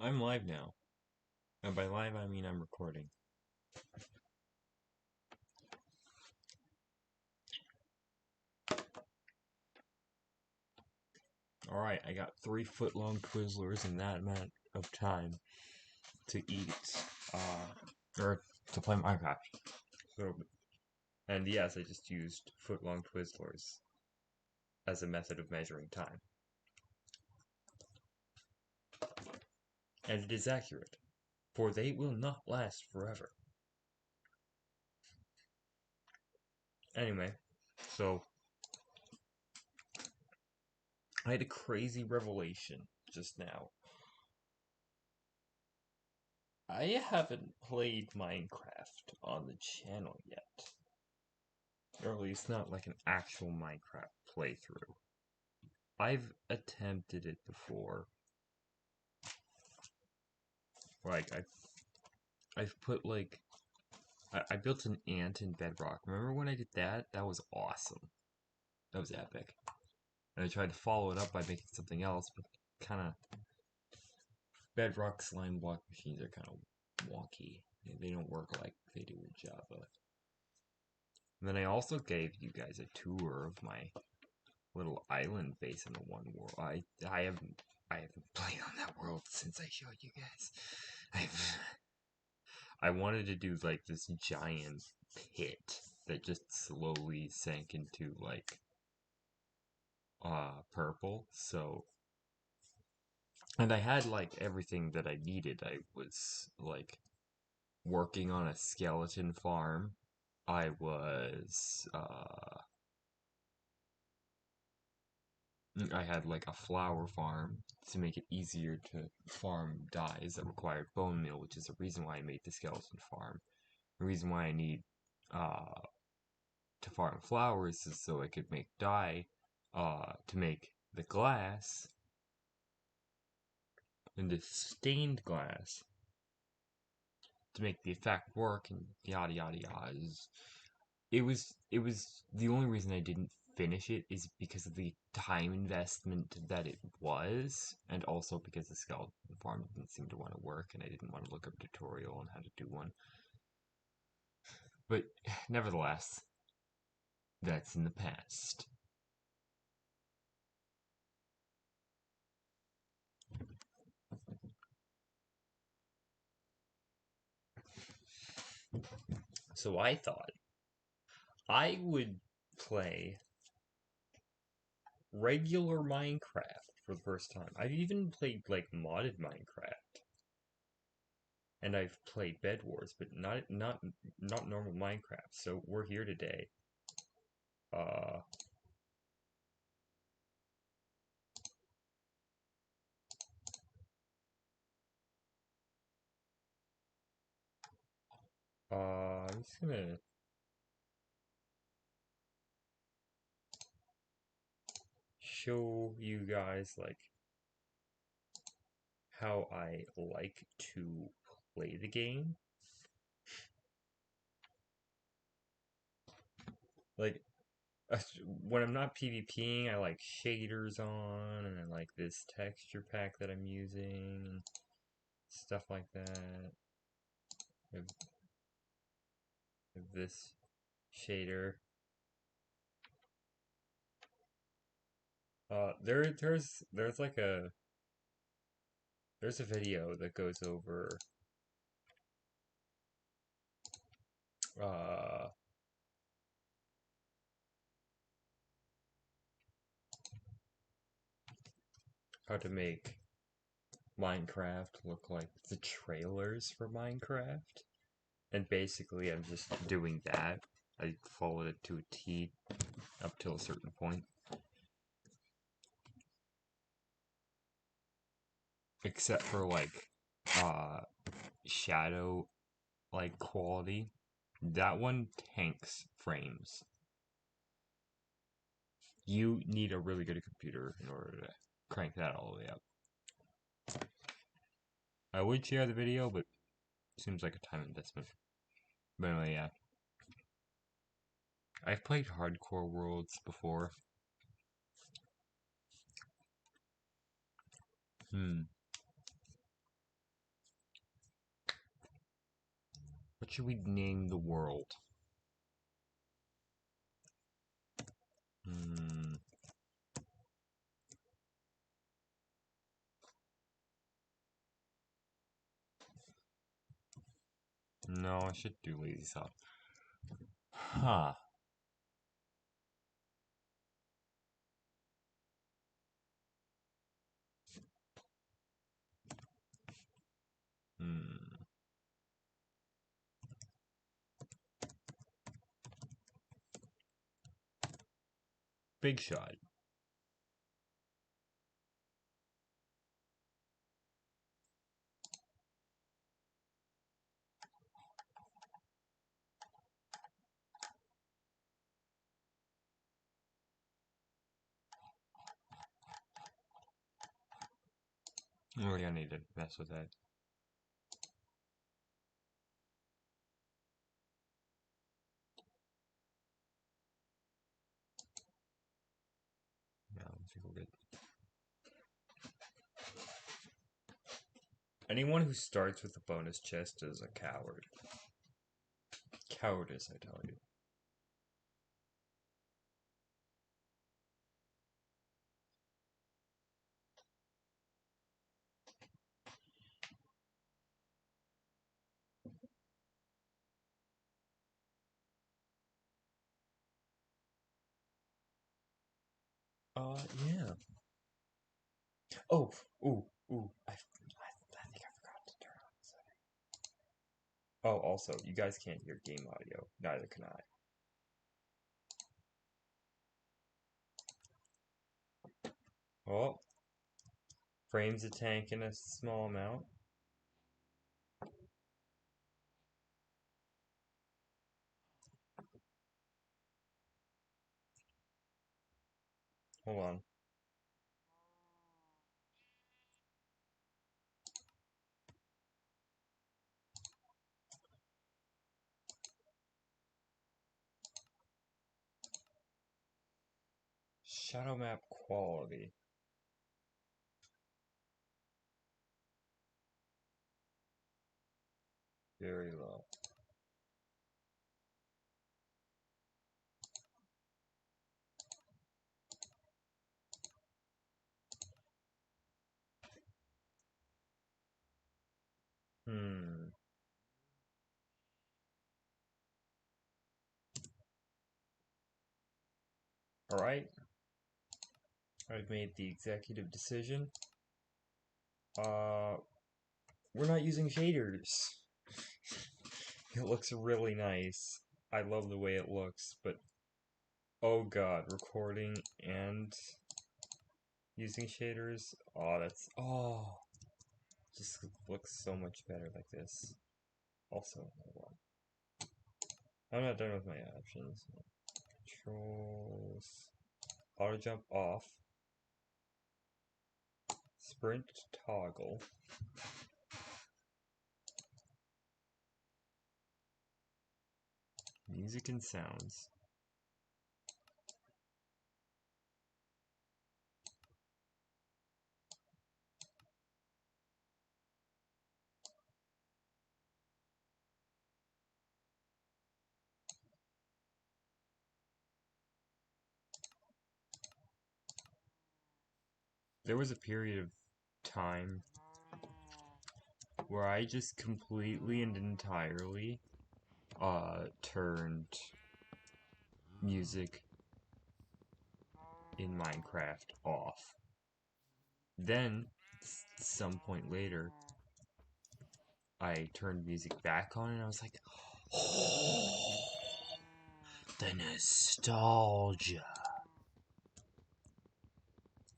I'm live now. And by live, I mean I'm recording. Alright, I got 3-foot-long Twizzlers in that amount of time to eat, or to play Minecraft. So, and yes, I just used foot-long Twizzlers as a method of measuring time. And it is accurate, for they will not last forever. Anyway, so I had a crazy revelation just now. I haven't played Minecraft on the channel yet. Or at least not like an actual Minecraft playthrough. I've attempted it before. Like I've put like I built an ant in Bedrock. Remember when I did that? That was awesome. That was epic. And I tried to follow it up by making something else, but kind of Bedrock slime block machines are kind of wonky. They don't work like they do in Java. And then I also gave you guys a tour of my little island base in the one world. I haven't played on that world since I showed you guys. I wanted to do like this giant pit that just slowly sank into like purple. So and I had like everything that I needed. I was like working on a skeleton farm. I was I had like a flower farm to make it easier to farm dyes that required bone meal, which is the reason why I made the skeleton farm. The reason why I need uh, to farm flowers is so I could make dye to make the glass and the stained glass to make the effect work and yada yada yada. It was the only reason I didn't finish it is because of the time investment that it was, and also because the skeleton farm didn't seem to want to work, and I didn't want to look up a tutorial on how to do one. But nevertheless, that's in the past. So I thought I would play regular Minecraft for the first time. I've even played like modded Minecraft, and I've played Bed Wars, but not normal Minecraft. So we're here today. Uh, I'm just gonna show you guys like how I like to play the game. Like when I'm not PvPing, I like shaders on, and I like this texture pack that I'm using, and stuff like that. I have this shader. There's like there's a video that goes over uh how to make Minecraft look like the trailers for Minecraft. And basically, I'm just doing that. I followed it to a T up till a certain point. Except for like uh shadow like quality. That one tanks frames. You need a really good computer in order to crank that all the way up. I would share the video, but it seems like a time investment. But anyway, yeah. I've played Hardcore Worlds before. Hmm. What should we name the world? No, I should do lazy soft. Huh. Big shot. Really, I need to mess with that. Yeah, let's see if we'll get. Anyone who starts with a bonus chest is a coward. Cowardice, I tell you. Yeah. Oh, I think I forgot to turn on the setting. Oh, also, you guys can't hear game audio. Neither can I. Oh, frames a tank in a small amount. Hold on. Shadow map quality. Very low. Alright. I've made the executive decision. We're not using shaders. It looks really nice. I love the way it looks, but oh god, recording and using shaders. Just looks so much better like this. Also, hold on. I'm not done with my options. Controls. Auto jump off. Sprint toggle. Music and sounds. There was a period of time where I just completely and entirely turned music in Minecraft off. Then, some point later, I turned music back on and I was like, oh, the nostalgia.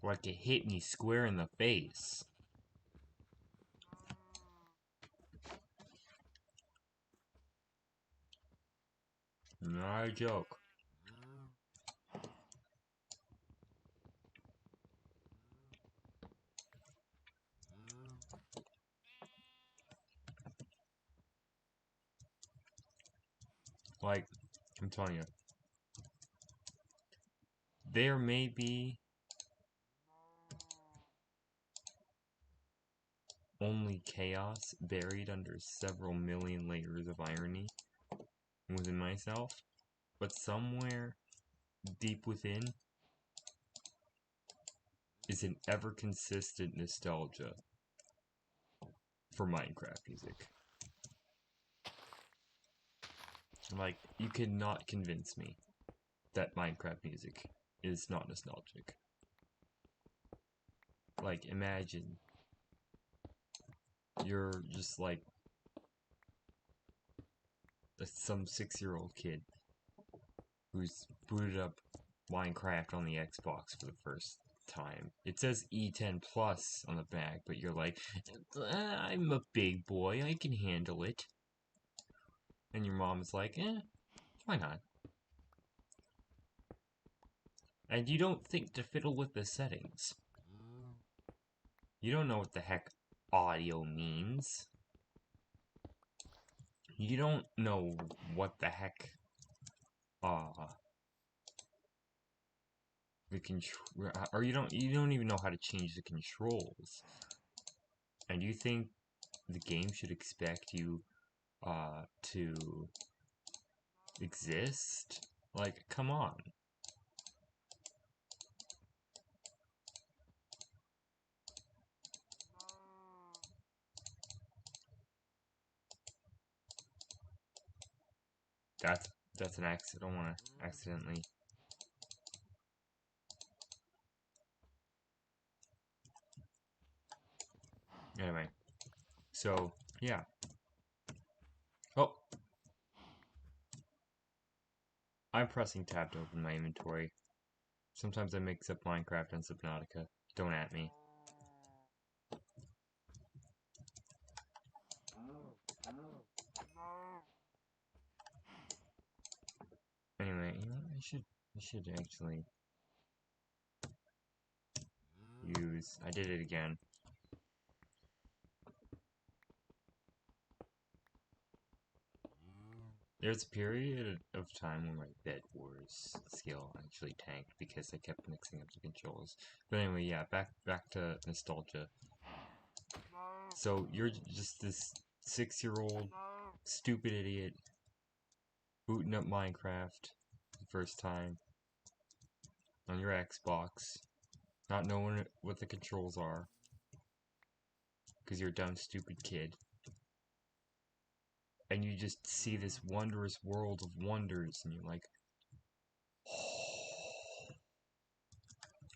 Like it hit me square in the face. Not a joke. Like, I'm telling you, there may be only chaos buried under several million layers of irony within myself, but somewhere deep within is an ever-consistent nostalgia for Minecraft music. Like, you cannot convince me that Minecraft music is not nostalgic. Like, imagine you're just like some 6-year-old kid who's booted up Minecraft on the Xbox for the first time. It says E10 Plus on the back, but you're like, I'm a big boy, I can handle it. And your mom is like, why not? And you don't think to fiddle with the settings. You don't know what the heck audio means. You don't know what the heck the control, or you don't even know how to change the controls. And you think the game should expect you to exist? Like, come on. That's an accident. I don't want to accidentally. Anyway, so yeah. Oh, I'm pressing tab to open my inventory. Sometimes I mix up Minecraft and Subnautica. Don't at me. Anyway, you know, I should actually use. I did it again. There's a period of time when my Bed Wars skill actually tanked because I kept mixing up the controls. But anyway, yeah, back to nostalgia. So you're just this 6-year-old stupid idiot booting up Minecraft the first time on your Xbox, not knowing what the controls are because you're a dumb stupid kid. And you just see this wondrous world of wonders, and you're like,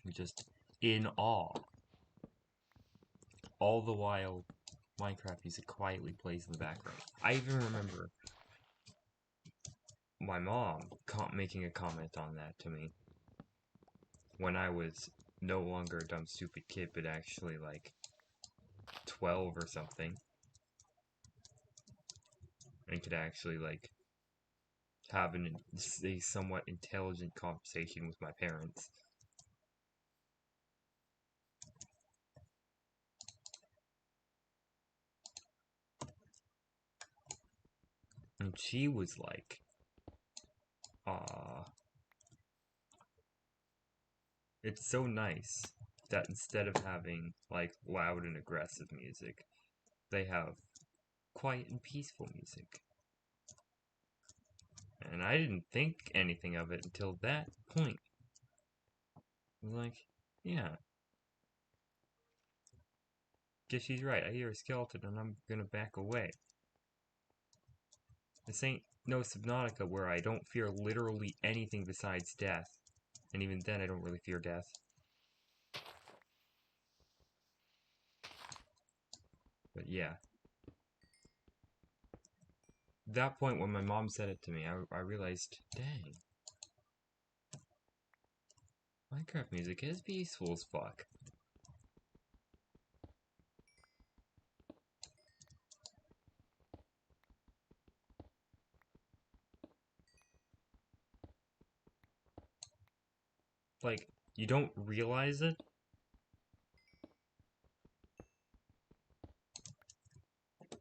you're just in awe. All the while, Minecraft music quietly plays in the background. I even remember my mom making a comment on that to me when I was no longer a dumb stupid kid, but actually like 12 or something, and could actually like have a somewhat intelligent conversation with my parents. And she was like, it's so nice that instead of having like loud and aggressive music, they have quiet and peaceful music. And I didn't think anything of it until that point. I was like, yeah. Guess she's right. I hear a skeleton and I'm gonna back away. This ain't no Subnautica where I don't fear literally anything besides death. And even then I don't really fear death. But yeah. That point when my mom said it to me, I realized, dang. Minecraft music is peaceful as fuck. Like, you don't realize it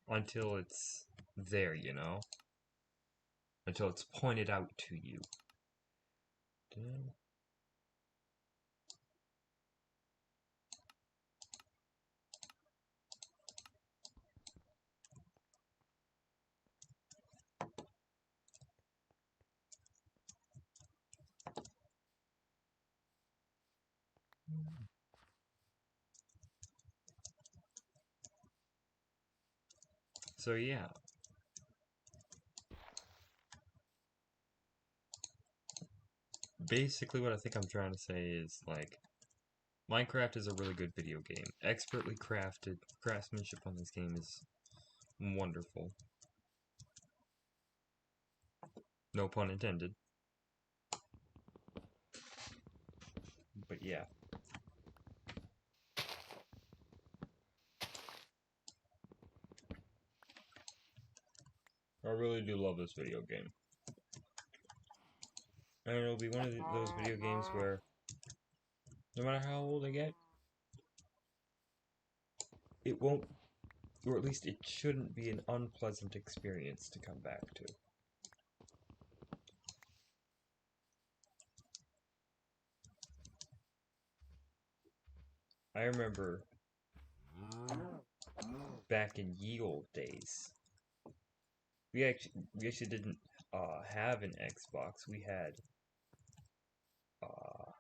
until it's there, you know? Until it's pointed out to you. So yeah. Basically what I think I'm trying to say is, like, Minecraft is a really good video game. Expertly crafted craftsmanship on this game is wonderful. No pun intended. But yeah. I really do love this video game. And it'll be one of those video games where, no matter how old I get, it won't, or at least it shouldn't be an unpleasant experience to come back to. I remember back in ye old days, we actually didn't have an Xbox. We had uh,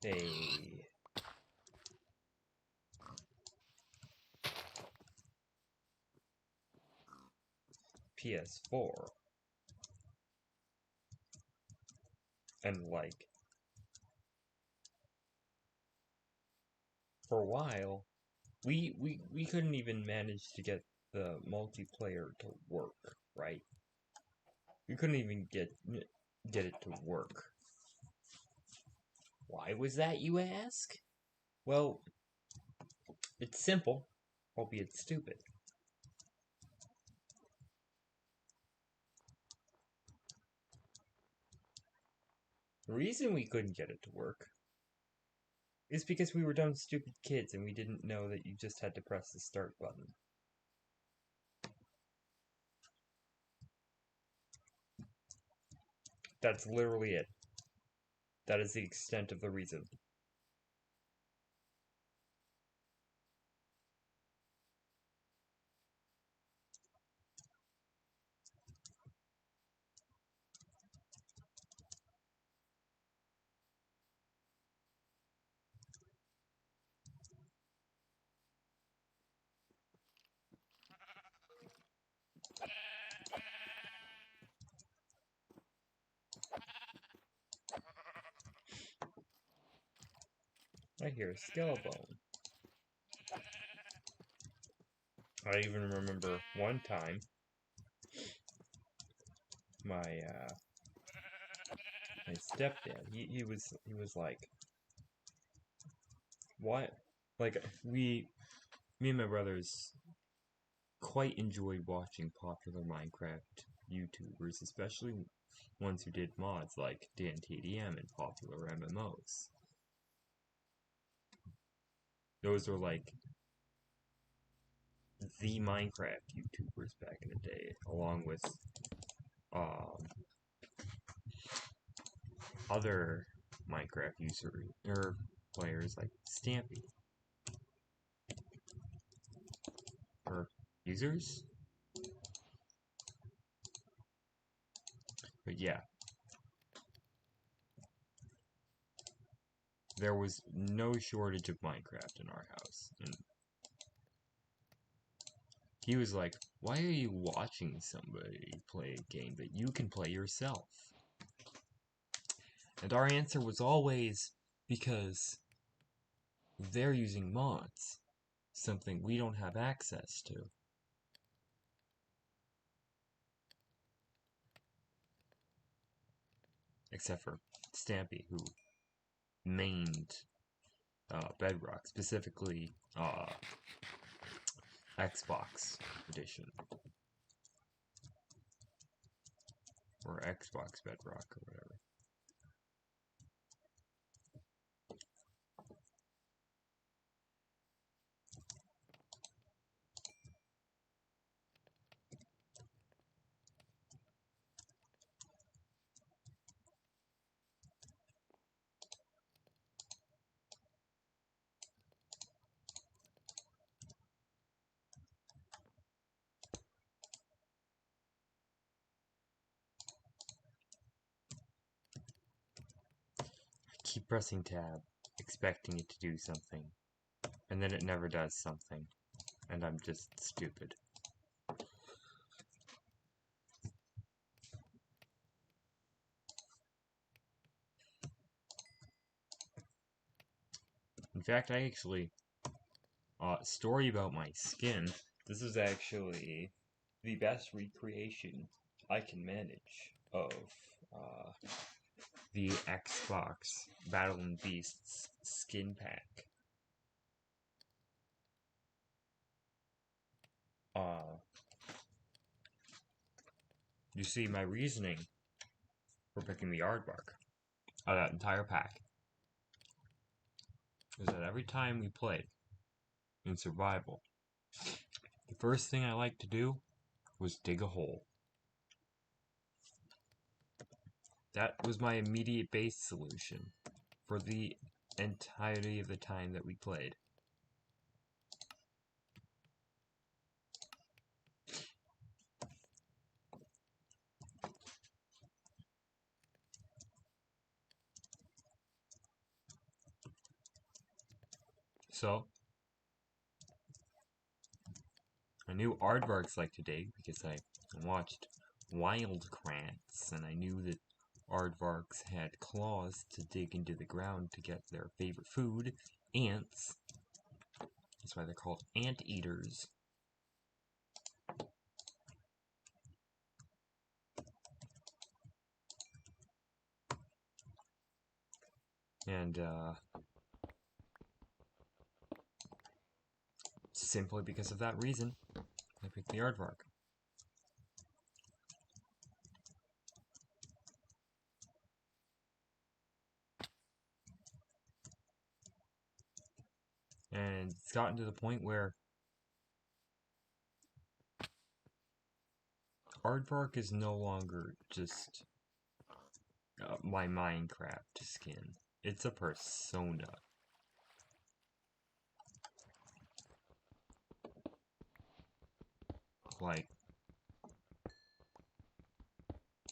a PS4, and like for a while, we couldn't even manage to get the multiplayer to work, right? We couldn't even get it to work. Why was that, you ask? Well, it's simple, albeit stupid. The reason we couldn't get it to work is because we were dumb, stupid kids and we didn't know that you just had to press the start button. That's literally it. That is the extent of the reason. I hear a skeleton. I even remember one time my my stepdad, he was like, what? Like, me and my brothers quite enjoyed watching popular Minecraft YouTubers, especially ones who did mods like DanTDM and popular MMOs. Those were like the Minecraft YouTubers back in the day, along with other Minecraft players like Stampy. Or users? But yeah. There was no shortage of Minecraft in our house. And he was like, why are you watching somebody play a game that you can play yourself? And our answer was always, because they're using mods. Something we don't have access to. Except for Stampy, who mained Bedrock, specifically Xbox edition. Or Xbox Bedrock, or whatever. Keep pressing tab, expecting it to do something. and then it never does something, and I'm just stupid. In fact, I actually, story about my skin. This is actually the best recreation I can manage of the Xbox Battle and Beasts skin pack. You see, my reasoning for picking the Aardvark out of that entire pack is that every time we played in survival, the first thing I liked to do was dig a hole. That was my immediate base solution for the entirety of the time that we played. So, I knew aardvarks like to dig because I watched Wildcrafts, and I knew that aardvarks had claws to dig into the ground to get their favorite food, ants. That's why they're called anteaters. And, simply because of that reason, I picked the aardvark. And it's gotten to the point where aardvark is no longer just my Minecraft skin. It's a persona. Like,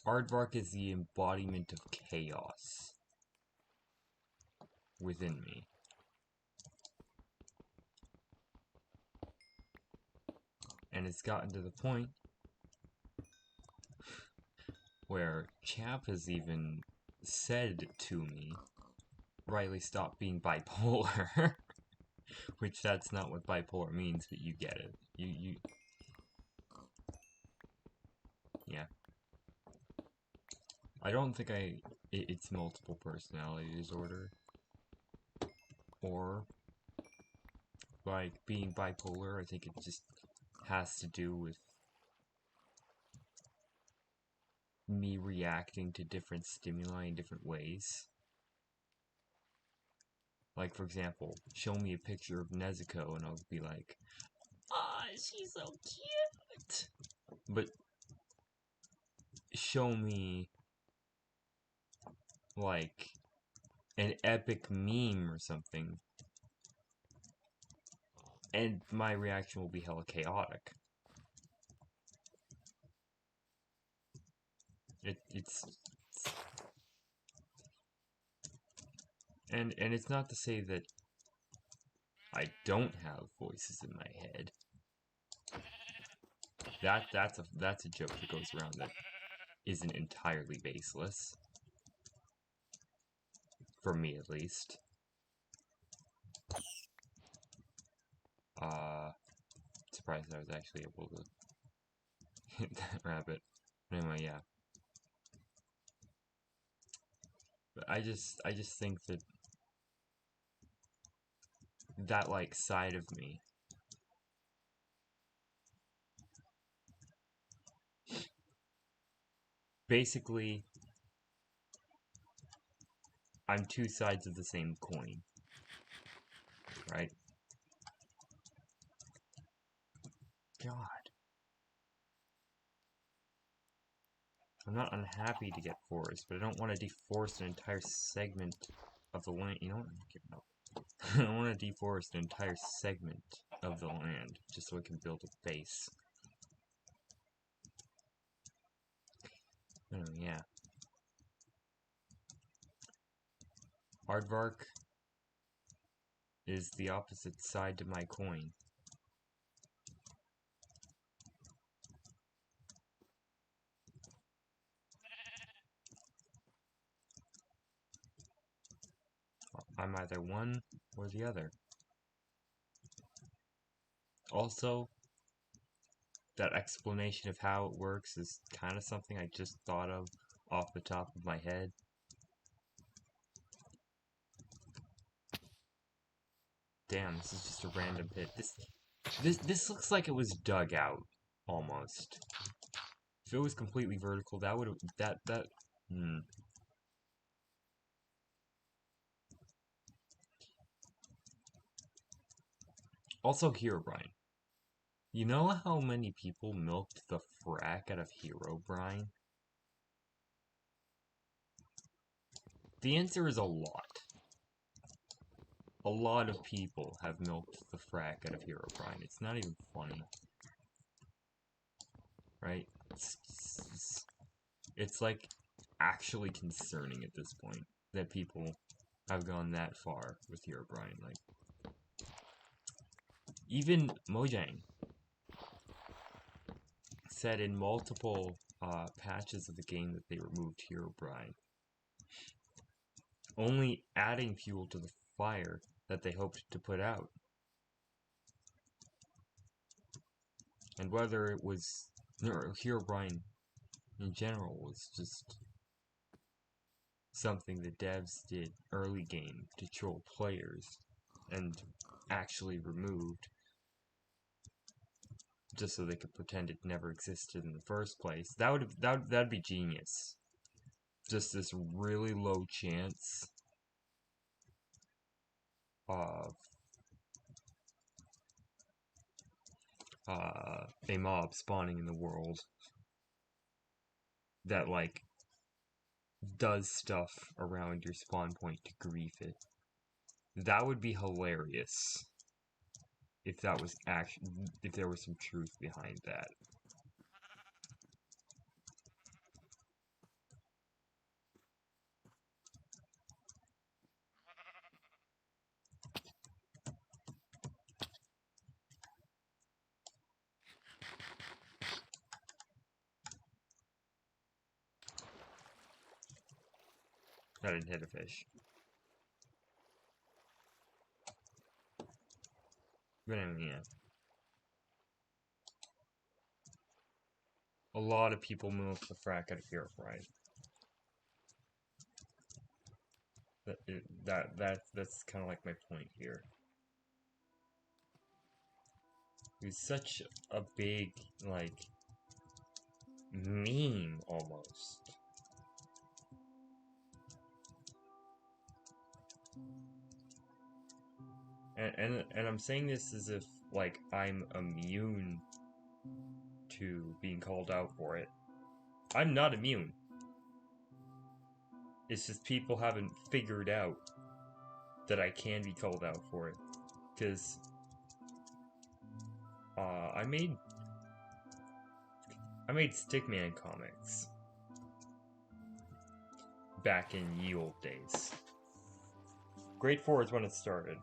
aardvark is the embodiment of chaos within me. And it's gotten to the point where Chap has even said to me, Riley, stop being bipolar. Which that's not what bipolar means, but you get it. Yeah. I don't think it's multiple personality disorder. Or, like, being bipolar. I think it just has to do with me reacting to different stimuli in different ways. Like, for example, show me a picture of Nezuko and I'll be like, ah, she's so cute! But show me, like, an epic meme or something, and my reaction will be hella chaotic. It's and it's not to say that I don't have voices in my head. That's a joke that goes around that isn't entirely baseless. For me, at least. Surprised I was actually able to hit that rabbit. Anyway, yeah. But I just think that like side of me basically I'm two sides of the same coin. Right? God. I'm not unhappy to get forest, but I don't want to deforest an entire segment of the land. You know what? I'm giving up. I don't want to deforest an entire segment of the land just so I can build a base. Oh, yeah. Aardvark is the opposite side to my coin. I'm either one or the other. Also, that explanation of how it works is kind of something I just thought of off the top of my head. Damn, this is just a random pit. This looks like it was dug out, almost. If it was completely vertical, that would have hmm. Also, Herobrine. You know how many people milked the frack out of Herobrine? The answer is a lot. A lot of people have milked the frack out of Herobrine. It's not even funny. Right? It's like actually concerning at this point that people have gone that far with Herobrine. Like, even Mojang said in multiple patches of the game that they removed Herobrine, only adding fuel to the fire that they hoped to put out. And whether it was, or Herobrine in general was just something the devs did early game to troll players and actually removed just so they could pretend it never existed in the first place. That'd be genius. Just this really low chance of a mob spawning in the world that like does stuff around your spawn point to grief it. That would be hilarious if that was if there was some truth behind that. I didn't hit a fish. But anyway, yeah. A lot of people move the frack out of Herobrine. That's kind of like my point here. It's such a big, like, meme almost. And I'm saying this as if like I'm immune to being called out for it. I'm not immune. It's just people haven't figured out that I can be called out for it. Because I made Stickman comics back in ye old days. Grade 4 is when it started.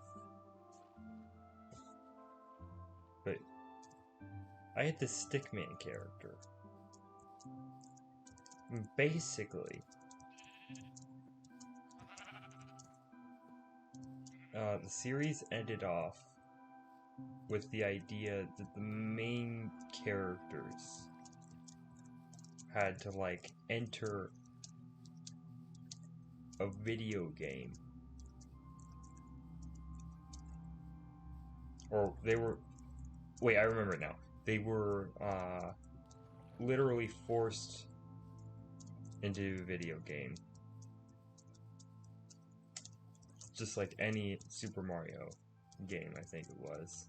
But I had this Stickman character. Basically, the series ended off with the idea that the main characters had to, like, enter a video game. Or they were... Wait, I remember it now. They were, literally forced into a video game. Just like any Super Mario game, I think it was.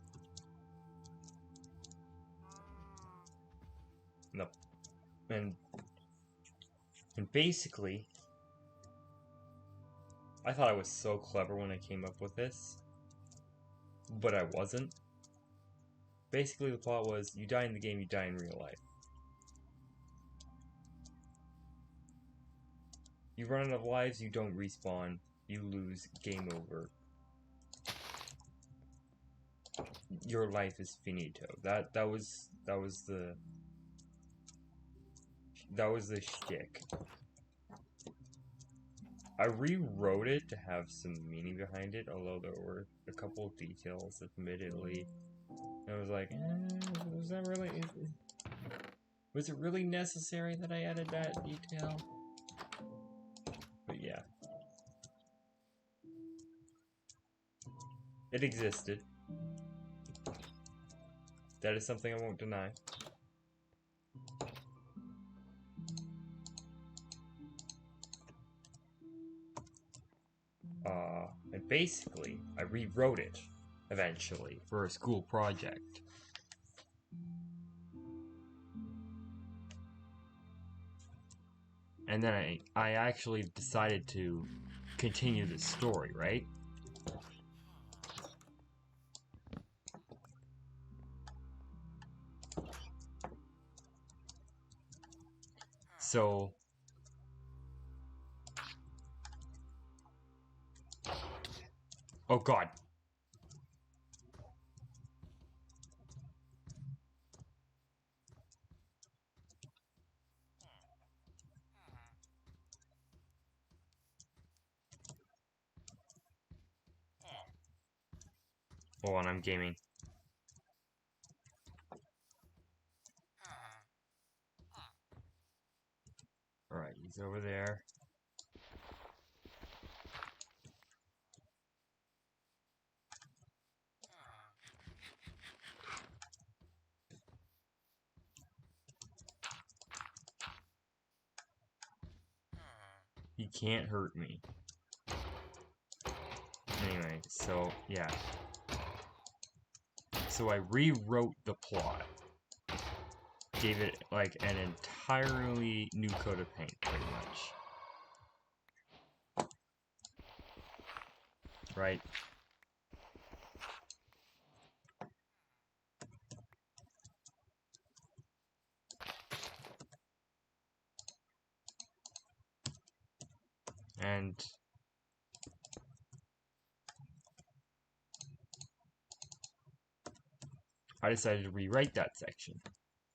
Nope. And basically, I thought I was so clever when I came up with this, but I wasn't. Basically, the plot was, you die in the game, you die in real life. You run out of lives, you don't respawn, you lose, game over. your life is finito. That was the shtick. I rewrote it to have some meaning behind it, although there were a couple of details, admittedly. I was like, was that really... Was it really necessary that I added that detail? But yeah. It existed. That is something I won't deny. And basically, I rewrote it, eventually, for a school project. And then I actually decided to continue the story, right? So... Oh god. Hold on, I'm gaming. Alright, he's over there. He can't hurt me. Anyway, so, yeah. So I rewrote the plot. Gave it, like, an entirely new coat of paint, pretty much. Right? And... I decided to rewrite that section.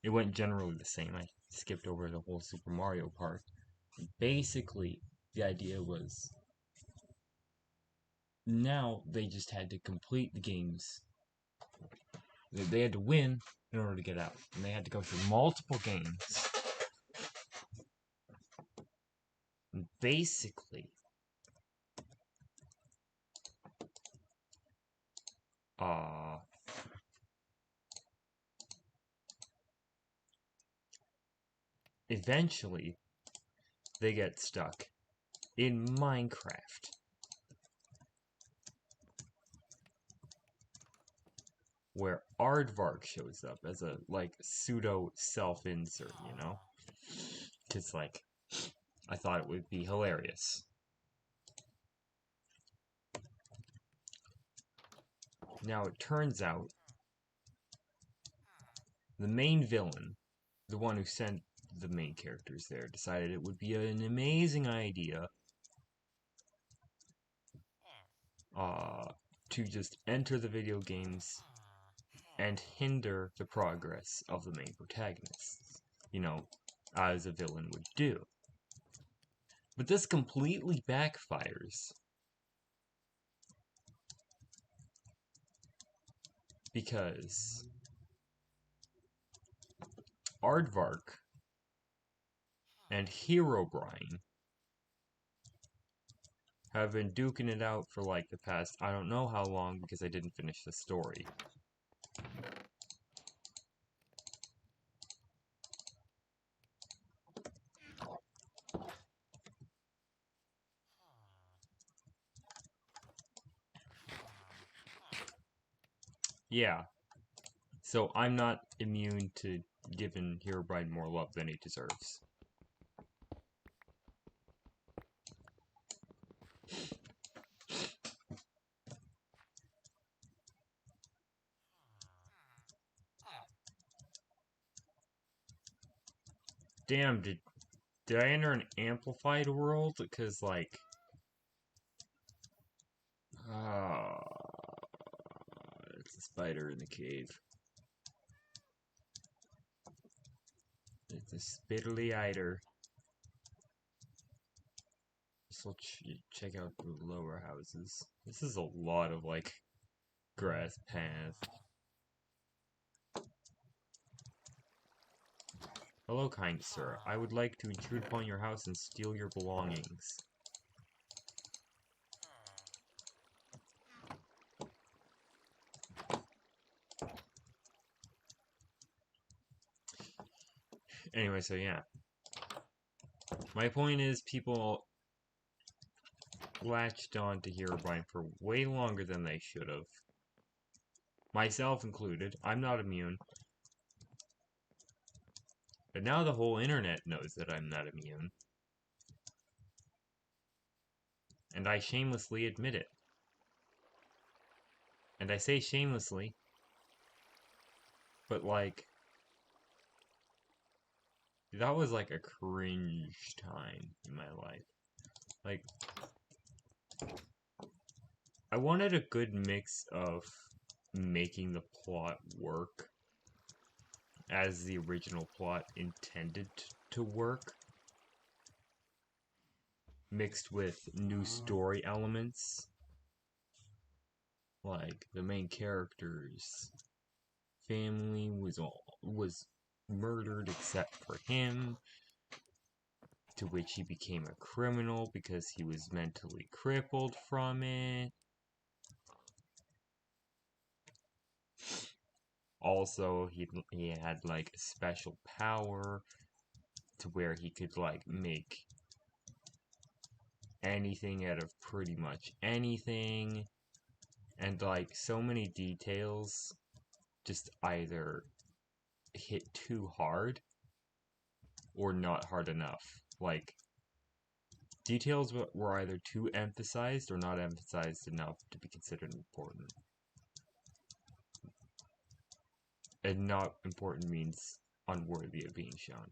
It went generally the same. I skipped over the whole Super Mario part. Basically, the idea was now they just had to complete the games. They had to win in order to get out. And they had to go through multiple games. And basically, eventually, they get stuck in Minecraft. Where Aardvark shows up as a, like, pseudo self-insert, you know? Because, like, I thought it would be hilarious. Now, it turns out the main villain, the one who sent the main characters there, decided it would be an amazing idea to just enter the video games and hinder the progress of the main protagonists, you know, as a villain would do. But this completely backfires. Because Aardvark and Herobrine have been duking it out for like the past, I don't know how long, because I didn't finish the story. Yeah. So I'm not immune to giving Herobrine more love than he deserves. Damn, did I enter an amplified world? Because, like... It's a spider in the cave. It's a spittly-eider. So check out the lower houses. This is a lot of, like, grass path. Hello, kind sir. I would like to intrude upon your house and steal your belongings. Anyway, so yeah. My point is, people latched on to Herobrine for way longer than they should have. Myself included. I'm not immune. But now the whole internet knows that I'm not immune. And I shamelessly admit it. And I say shamelessly, but like, that was like a cringe time in my life. Like, I wanted a good mix of making the plot work as the original plot intended to work, mixed with new story elements, like the main character's family was murdered except for him, to which he became a criminal because he was mentally crippled from it. Also, he had like a special power to where he could like make anything out of pretty much anything, and like so many details just either hit too hard or not hard enough. Like, details were either too emphasized or not emphasized enough to be considered important. And not important means unworthy of being shown.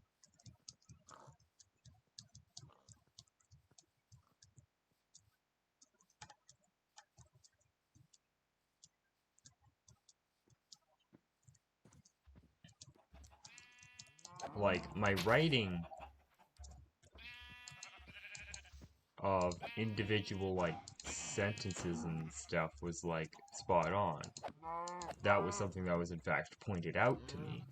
Like, my writing of individual, like, sentences and stuff was, like, spot on. That was something that was, in fact, pointed out to me.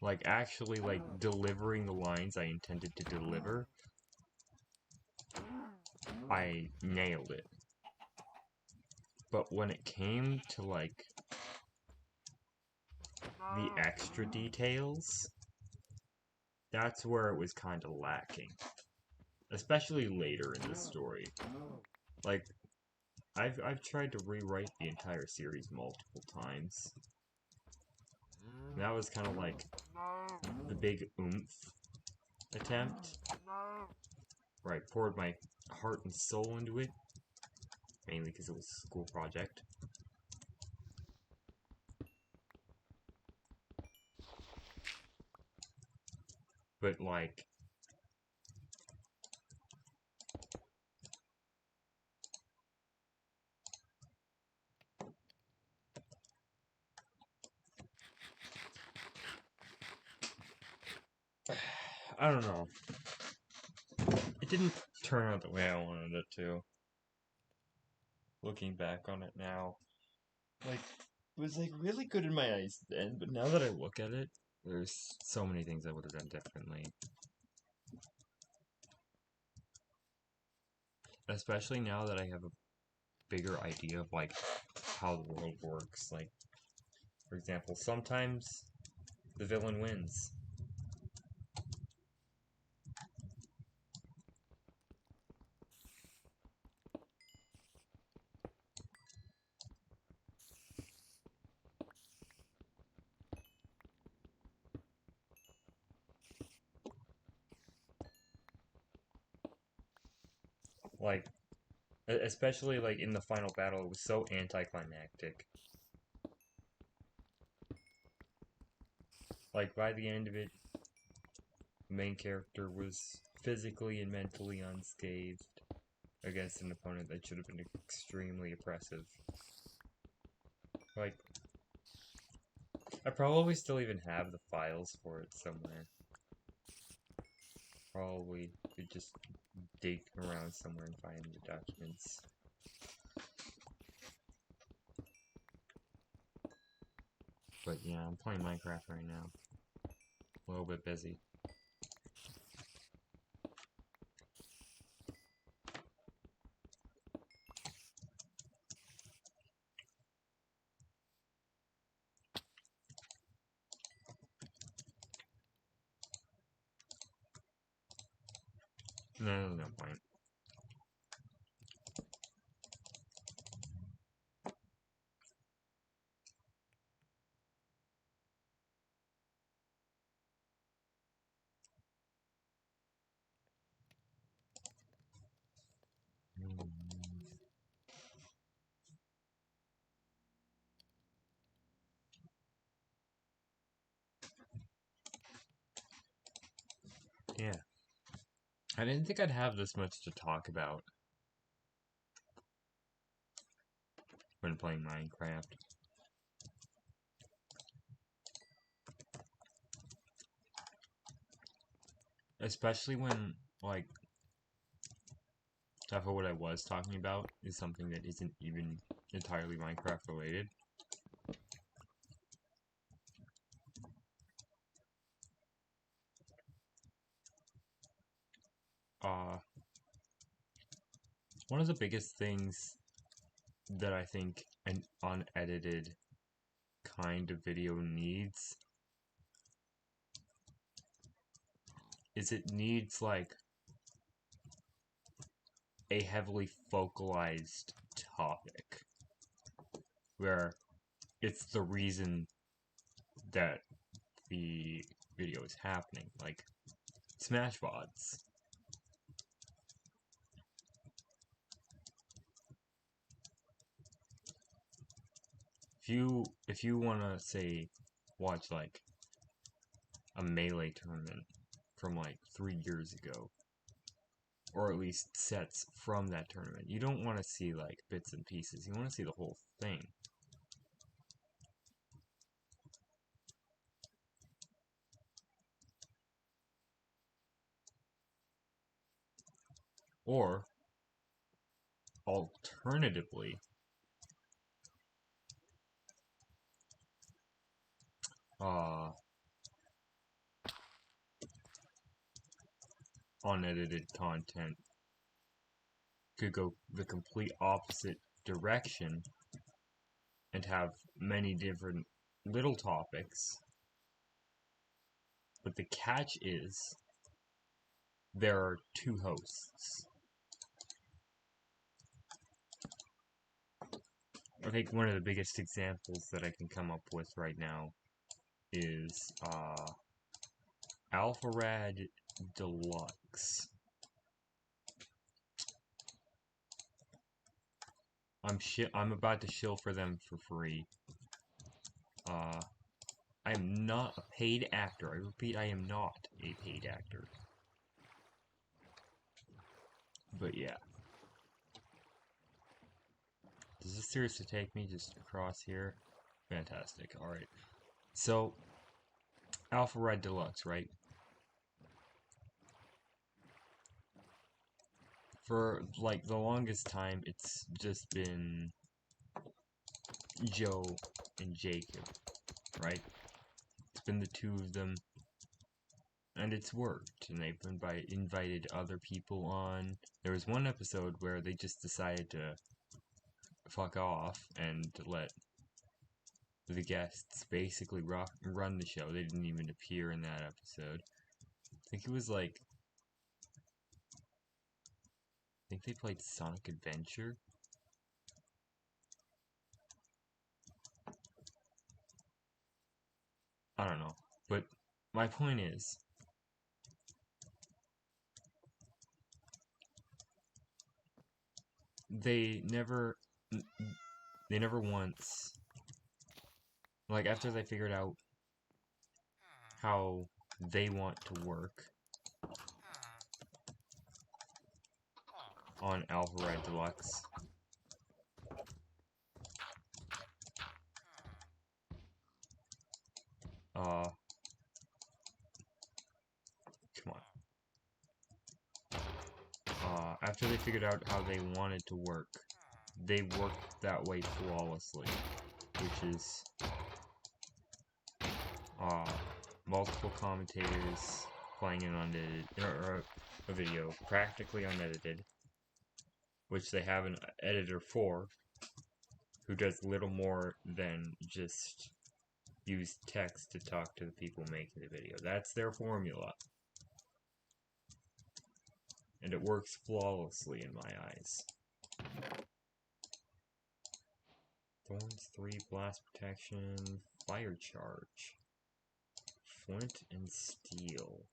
Like, actually, like, delivering the lines I intended to deliver, I nailed it. But when it came to, like, the extra details, that's where it was kind of lacking. Especially later in the story. Like, I've tried to rewrite the entire series multiple times. And that was kind of like the big oomph attempt, where I poured my heart and soul into it, mainly because it was a school project. But like, I don't know. It didn't turn out the way I wanted it to. Looking back on it now. Like, it was like really good in my eyes then, but now that I look at it, there's so many things I would have done differently. Especially now that I have a bigger idea of like how the world works. Like, for example, sometimes the villain wins. Like, especially like in the final battle, it was so anticlimactic. Like, by the end of it, main character was physically and mentally unscathed against an opponent that should have been extremely oppressive. Like, I probably still even have the files for it somewhere. Probably could just dig around somewhere and find the documents. But yeah, I'm playing Minecraft right now. A little bit busy. No point. Yeah. I didn't think I'd have this much to talk about when playing Minecraft. Especially when, like, half of what I was talking about is something that isn't even entirely Minecraft related. One of the biggest things that I think an unedited kind of video needs is it needs, like, a heavily focalized topic where it's the reason that the video is happening, like Smash VODs. If you wanna, say, watch like a Melee tournament from like 3 years ago, or at least sets from that tournament, you don't want to see like bits and pieces. You want to see the whole thing. Or alternatively, unedited content could go the complete opposite direction and have many different little topics. But the catch is there are two hosts. I think one of the biggest examples that I can come up with right now is Alpharad Deluxe. I'm about to shill for them for free. I am not a paid actor. I repeat, I am not a paid actor. But yeah. Does this seriously take me just across here? Fantastic. Alright. So, Alpharad Deluxe, right? For, like, the longest time, it's just been Joe and Jacob, right? It's been the two of them, and it's worked, and they've invited other people on. There was one episode where they just decided to fuck off and let the guests basically run the show. They didn't even appear in that episode. I think it was like... I think they played Sonic Adventure. I don't know. But my point is, they never once, like, after they figured out how they want to work, on Alpha Red Deluxe. Come on. After they figured out how they wanted to work, they worked that way flawlessly, which is multiple commentators playing an unedited, or a video practically unedited, which they have an editor for, who does little more than just use text to talk to the people making the video. That's their formula. And it works flawlessly in my eyes. Thorns 3, Blast Protection, Fire Charge, Flint and Steel.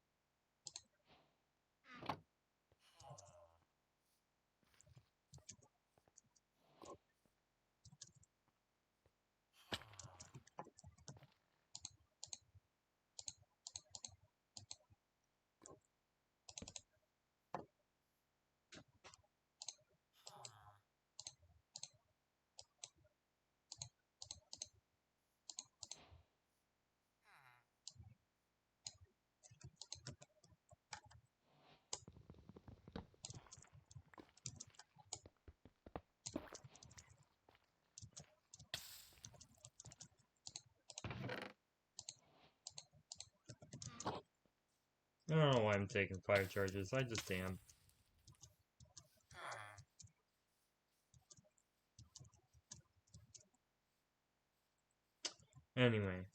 I don't know why I'm taking fire charges, I just am. Anyway.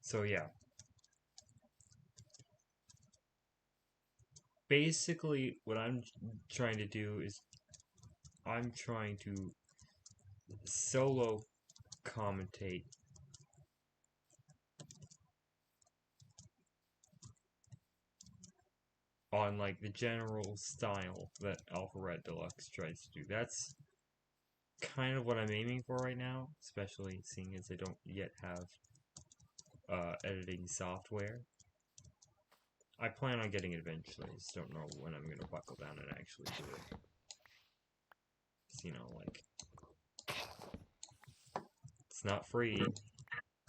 So yeah. Basically, what I'm trying to do is I'm trying to solo commentate on like the general style that Alpha Red Deluxe tries to do. That's kind of what I'm aiming for right now, especially seeing as I don't yet have editing software. I plan on getting it eventually, I just don't know when I'm gonna buckle down and actually do it. You know, like, it's not free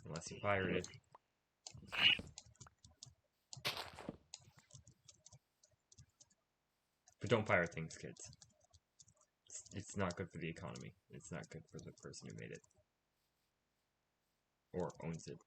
unless you pirate it. But don't pirate things, kids. It's not good for the economy. It's not good for the person who made it. Or owns it.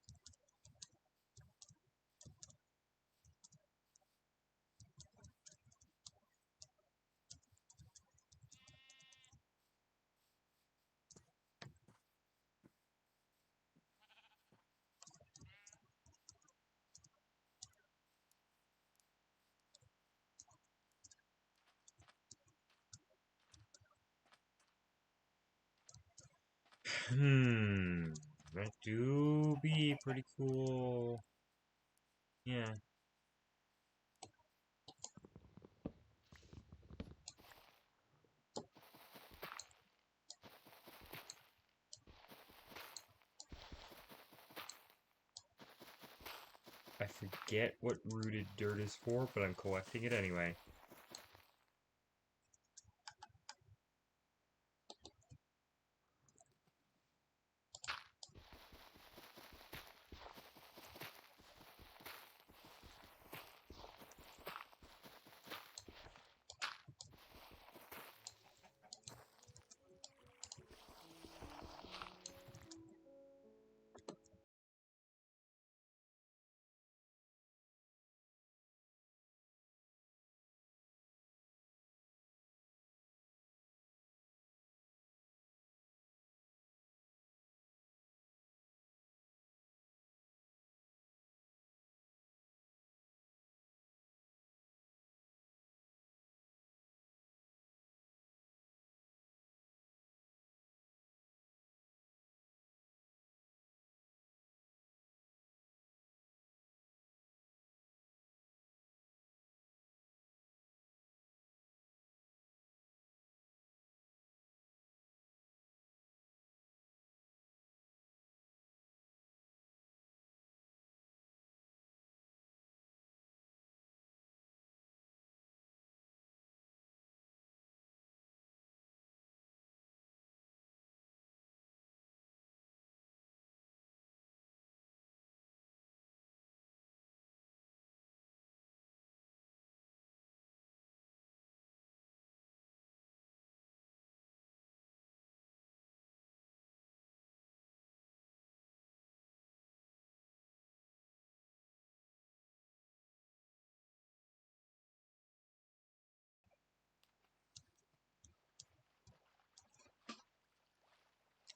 That do be pretty cool. Yeah. I forget what rooted dirt is for, but I'm collecting it anyway.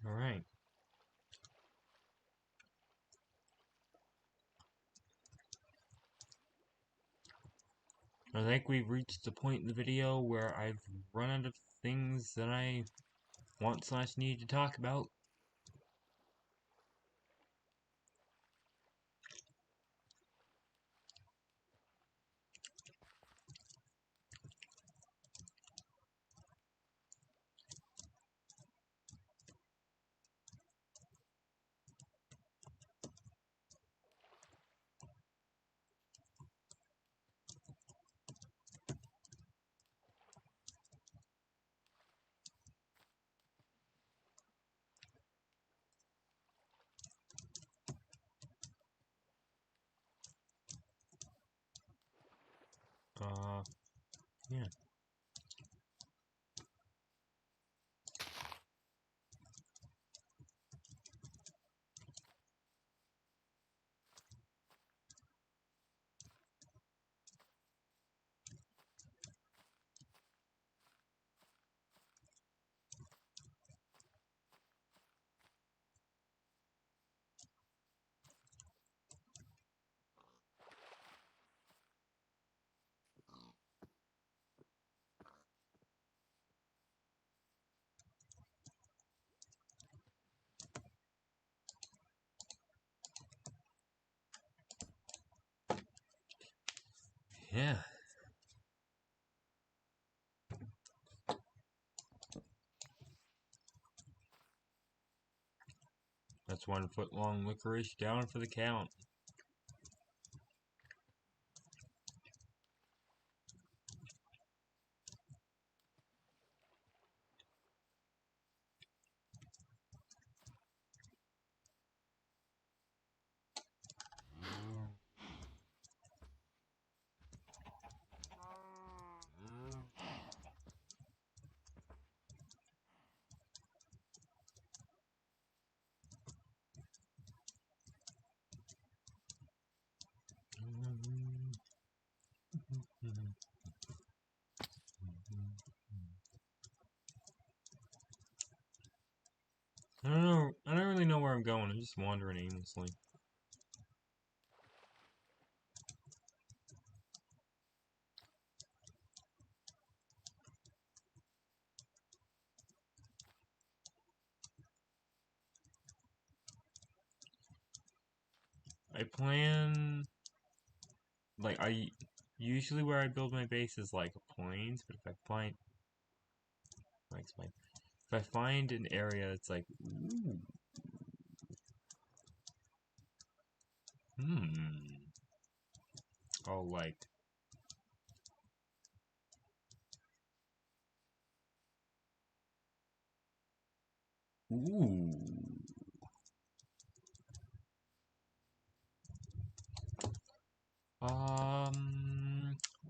Alright. I think we've reached the point in the video where I've run out of things that I want / need to talk about. Yeah. Yeah. That's 1 foot long licorice down for the count. I don't know. I don't really know where I'm going. I'm just wandering aimlessly. I plan... Like, usually where I build my base is like plains, but if I find... I'll explain. If I find an area that's like, ooh, oh, like, ooh,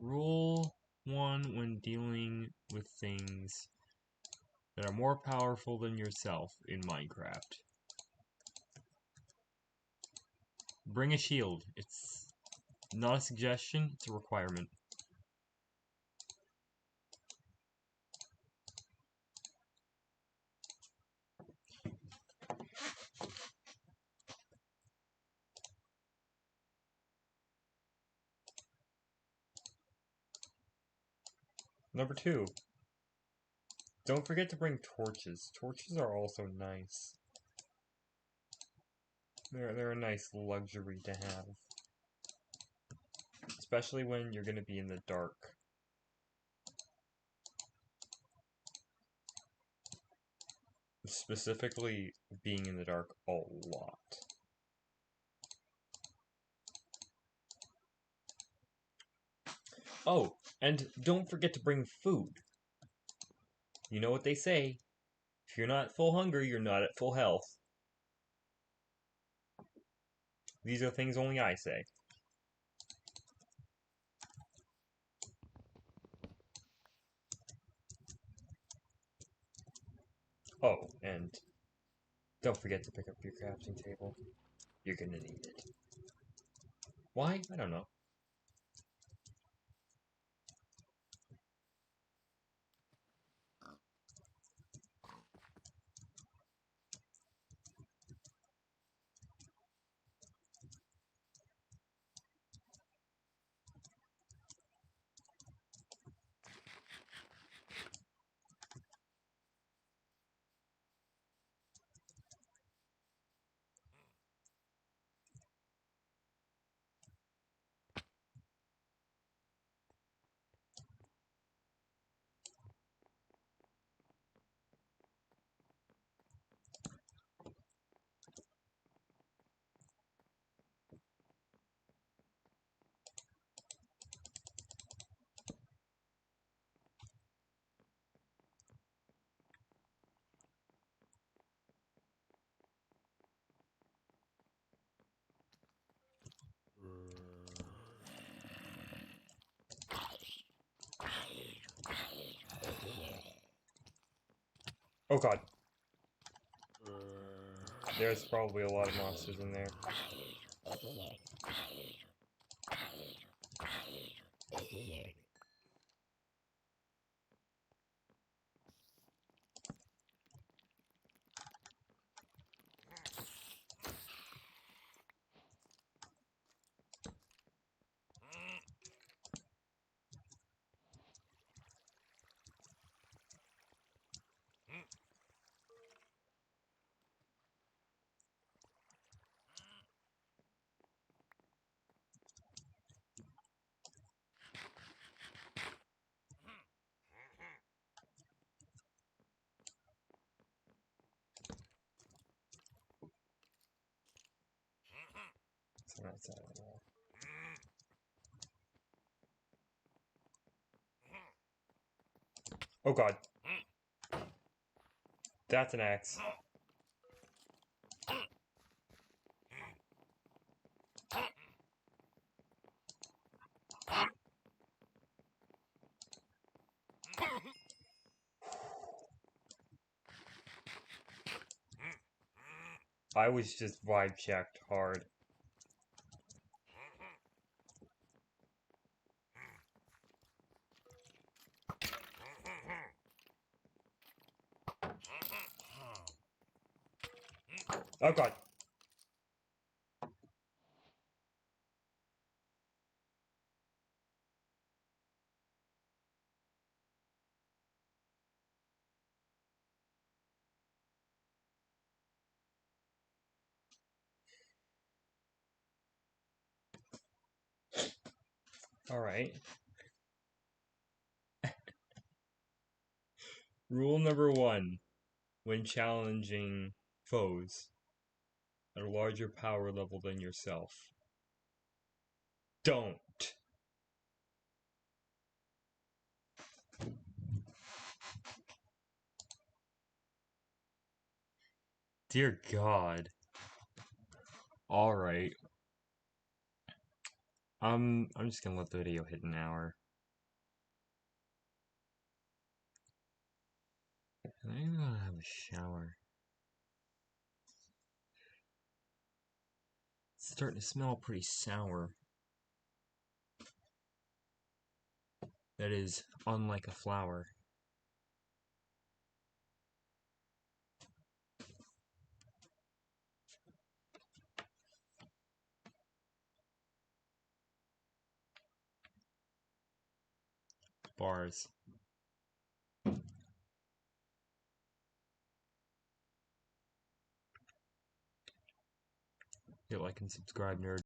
rule 1 when dealing with things that are more powerful than yourself in Minecraft. Bring a shield. It's not a suggestion, it's a requirement. Number 2, don't forget to bring torches. Torches are also nice. They're a nice luxury to have. Especially when you're gonna be in the dark. Specifically, being in the dark a lot. Oh, and don't forget to bring food. You know what they say, if you're not full hunger, you're not at full health. These are things only I say. Oh, and don't forget to pick up your crafting table. You're gonna need it. Why? I don't know. Oh god. There's probably a lot of monsters in there. It's not outside at all. Oh god. That's an axe. I was just vibe checked hard. Oh god. Alright. Rule number 1 when challenging foes at a larger power level than yourself. Don't. Dear God. Alright. I'm just gonna let the video hit an hour. I'm gonna have a shower. It's starting to smell pretty sour. That is unlike a flower. Bars. Hit like and subscribe, nerd.